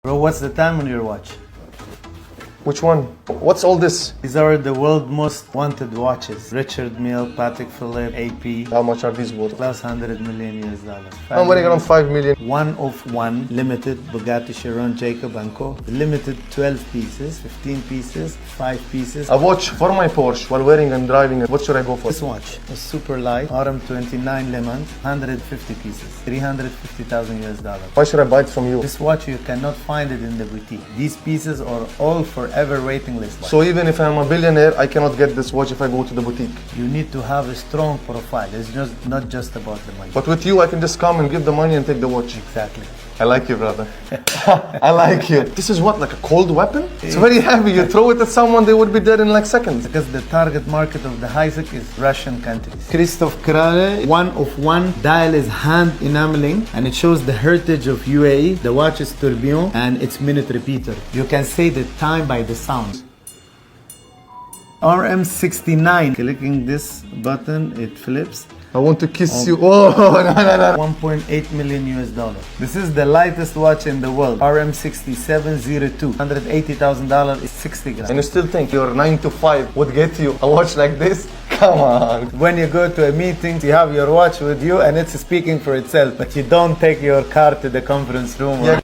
Bro, what's the time on your watch? Which one? What's all this? These are the world's most wanted watches. Richard Mille, Patek Philippe, AP. How much are these worth? Plus 100 million US dollars. I'm wearing around 5 million. One of one, limited Bugatti Chiron Jacob & Co. Limited 12 pieces, 15 pieces, 5 pieces. A watch for my Porsche while wearing and driving it. What should I go for? This watch is super light, RM29 Le Mans, 150 pieces, 350,000 US dollars. Why should I buy it from you? This watch you cannot find it in the boutique. These pieces are all forever waiting list. So even if I'm a billionaire, I cannot get this watch if I go to the boutique. You need to have a strong profile. It's just not just about the money. But with you, I can just come and give the money and take the watch. Exactly. I like you, brother. I like you. This is what, like a cold weapon? It's very heavy. You throw it at someone, they would be dead in like seconds. Because the target market of the Isaac is Russian countries. Christoph Krale, one of one. Dial is hand enameling and it shows the heritage of UAE. The watch is tourbillon and it's minute repeater. You can say the time by the sound. RM69. Clicking this button, it flips. I want to kiss you. Oh, no. 1.8 million US dollar. This is the lightest watch in the world. RM6702. $180,000 is 60 grams. And you still think your 9 to 5 would get you a watch like this? Come on. When you go to a meeting, you have your watch with you and it's speaking for itself, but you don't take your car to the conference room. Yeah.